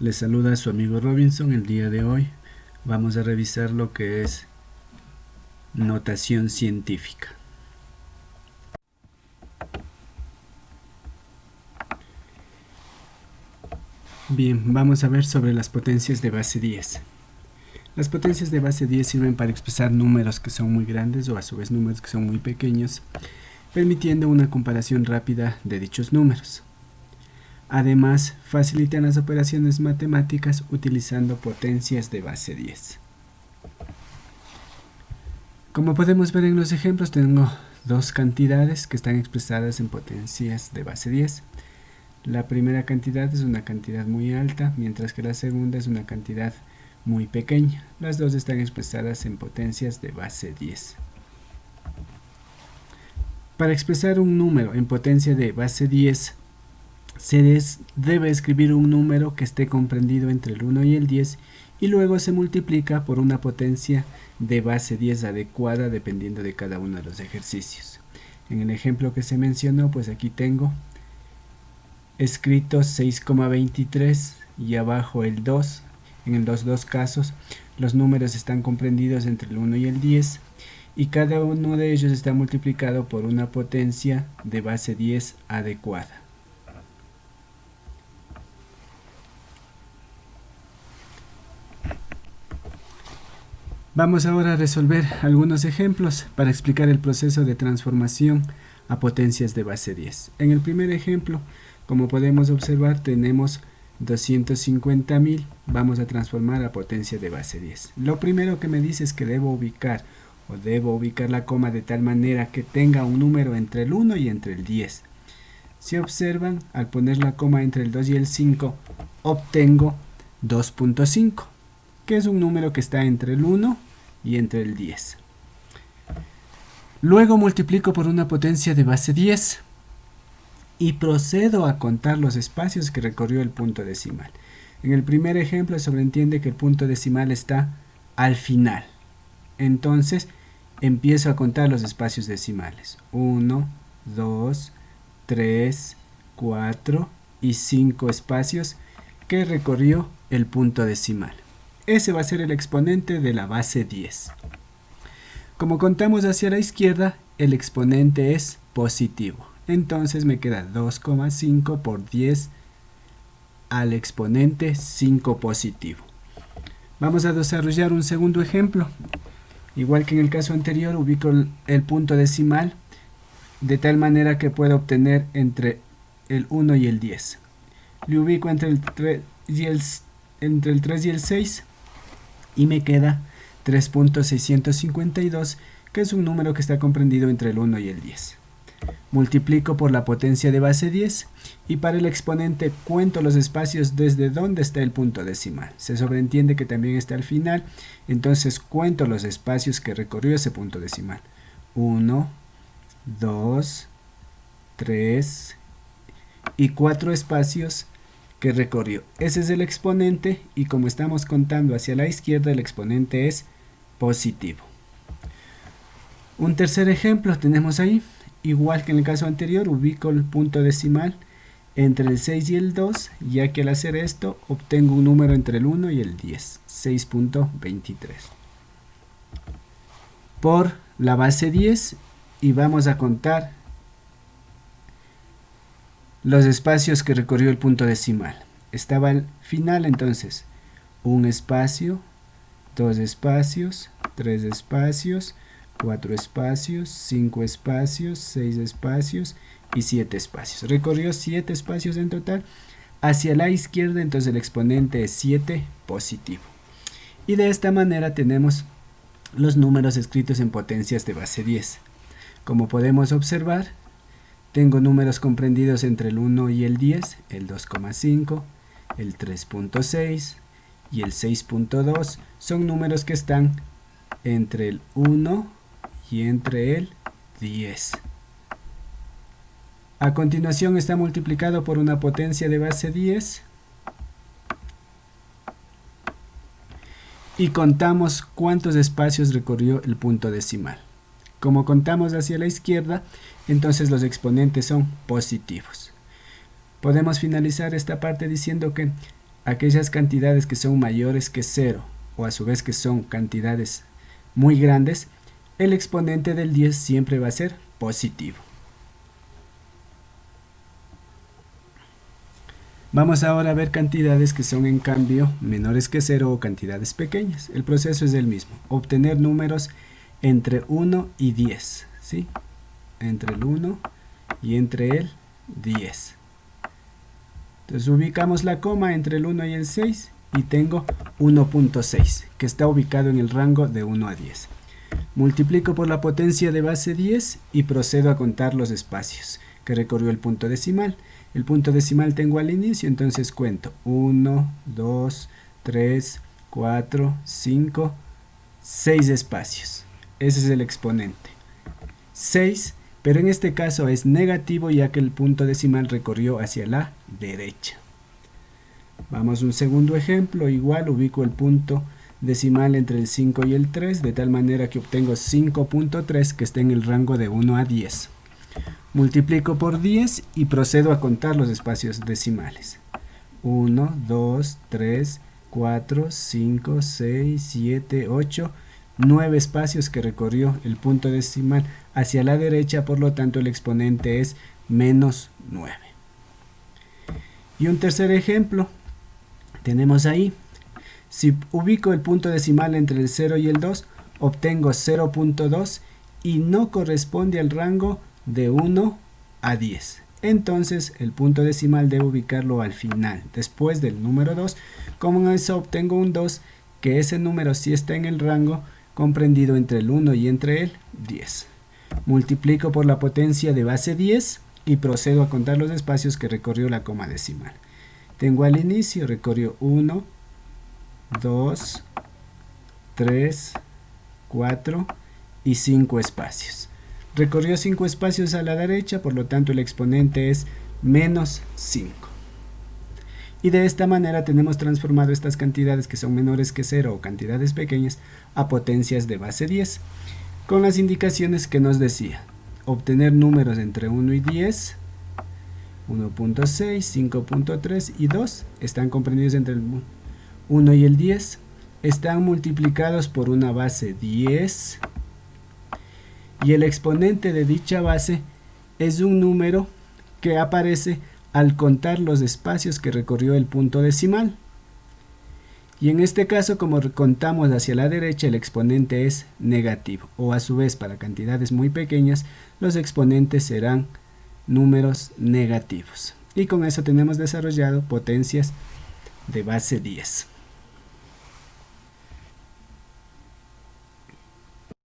Les saluda su amigo Robinson. El día de hoy vamos a revisar lo que es notación científica. Bien, vamos a ver sobre las potencias de base 10. Las potencias de base 10 sirven para expresar números que son muy grandes o a su vez números que son muy pequeños, permitiendo una comparación rápida de dichos números. Además, facilitan las operaciones matemáticas utilizando potencias de base 10. Como podemos ver en los ejemplos, tengo dos cantidades que están expresadas en potencias de base 10. La primera cantidad es una cantidad muy alta, mientras que la segunda es una cantidad muy pequeña. Las dos están expresadas en potencias de base 10. Para expresar un número en potencia de base 10, se debe escribir un número que esté comprendido entre el 1 y el 10 y luego se multiplica por una potencia de base 10 adecuada dependiendo de cada uno de los ejercicios. En el ejemplo que se mencionó, pues aquí tengo escrito 6,23 y abajo el 2. En los dos casos los números están comprendidos entre el 1 y el 10 y cada uno de ellos está multiplicado por una potencia de base 10 adecuada. Vamos ahora a resolver algunos ejemplos para explicar el proceso de transformación a potencias de base 10. En el primer ejemplo, como podemos observar, tenemos 250.000, vamos a transformar a potencia de base 10. Lo primero que me dice es que debo ubicar la coma de tal manera que tenga un número entre el 1 y entre el 10. Si observan, al poner la coma entre el 2 y el 5, obtengo 2.5, que es un número que está entre el 1 y entre el 10. Luego multiplico por una potencia de base 10 y procedo a contar los espacios que recorrió el punto decimal. En el primer ejemplo sobreentiende que el punto decimal está al final. Entonces empiezo a contar los espacios decimales. 1, 2, 3, 4 y 5 espacios que recorrió el punto decimal. Ese va a ser el exponente de la base 10. Como contamos hacia la izquierda, el exponente es positivo. Entonces me queda 2,5 por 10 al exponente 5 positivo. Vamos a desarrollar un segundo ejemplo. Igual que en el caso anterior, ubico el punto decimal de tal manera que puedo obtener entre el 1 y el 10. Le ubico entre el 3 y el 6 y me queda 3.652, que es un número que está comprendido entre el 1 y el 10. Multiplico por la potencia de base 10 y para el exponente cuento los espacios desde donde está el punto decimal. Se sobreentiende que también está al final, entonces cuento los espacios que recorrió ese punto decimal. 1, 2, 3 y 4 espacios que recorrió. Ese es el exponente y como estamos contando hacia la izquierda, el exponente es positivo. Un tercer ejemplo tenemos ahí. Igual que en el caso anterior, ubico el punto decimal entre el 6 y el 2, ya que al hacer esto obtengo un número entre el 1 y el 10, 6.23. Por la base 10 y vamos a contar los espacios que recorrió el punto decimal. Estaba al final, entonces, un espacio, 2 espacios, 3 espacios, 4 espacios, 5 espacios, 6 espacios y 7 espacios. Recorrió 7 espacios en total. Hacia la izquierda, entonces el exponente es 7 positivo. Y de esta manera tenemos los números escritos en potencias de base 10. Como podemos observar, tengo números comprendidos entre el 1 y el 10, el 2,5, el 3.6 y el 6.2. Son números que están entre el 1 y entre el 10. A continuación está multiplicado por una potencia de base 10 y contamos cuántos espacios recorrió el punto decimal. Como contamos hacia la izquierda, entonces los exponentes son positivos. Podemos finalizar esta parte diciendo que aquellas cantidades que son mayores que 0 o a su vez que son cantidades muy grandes, el exponente del 10 siempre va a ser positivo. Vamos ahora a ver cantidades que son en cambio menores que 0 o cantidades pequeñas. El proceso es el mismo, obtener números entre 1 y 10, ¿sí? Entre el 1 y entre el 10. Entonces ubicamos la coma entre el 1 y el 6 y tengo 1.6, que está ubicado en el rango de 1 a 10. Multiplico por la potencia de base 10 y procedo a contar los espacios que recorrió el punto decimal. El punto decimal tengo al inicio, entonces cuento 1, 2, 3, 4, 5, 6 espacios. Ese es el exponente. 6, pero en este caso es negativo ya que el punto decimal recorrió hacia la derecha. Vamos a un segundo ejemplo, igual ubico el punto decimal entre el 5 y el 3, de tal manera que obtengo 5.3 que está en el rango de 1 a 10. Multiplico por 10 y procedo a contar los espacios decimales. 1, 2, 3, 4, 5, 6, 7, 8, 9 espacios que recorrió el punto decimal hacia la derecha, por lo tanto el exponente es menos 9. Y un tercer ejemplo, tenemos ahí, si ubico el punto decimal entre el 0 y el 2, obtengo 0.2 y no corresponde al rango de 1 a 10. Entonces el punto decimal debo ubicarlo al final, después del número 2. Como eso obtengo un 2, que ese número sí está en el rango comprendido entre el 1 y entre el 10. Multiplico por la potencia de base 10 y procedo a contar los espacios que recorrió la coma decimal. Tengo al inicio, recorrió 1, 2, 3, 4 y 5 espacios. Recorrió 5 espacios a la derecha, por lo tanto el exponente es menos 5. Y de esta manera tenemos transformado estas cantidades que son menores que 0 o cantidades pequeñas a potencias de base 10, con las indicaciones que nos decía. Obtener números entre 1 y 10, 1.6, 5.3 y 2 están comprendidos entre el 1 y el 10, están multiplicados por una base 10 y el exponente de dicha base es un número que aparece al contar los espacios que recorrió el punto decimal. Y en este caso, como contamos hacia la derecha, el exponente es negativo, o a su vez para cantidades muy pequeñas los exponentes serán números negativos. Y con eso tenemos desarrollado potencias de base 10.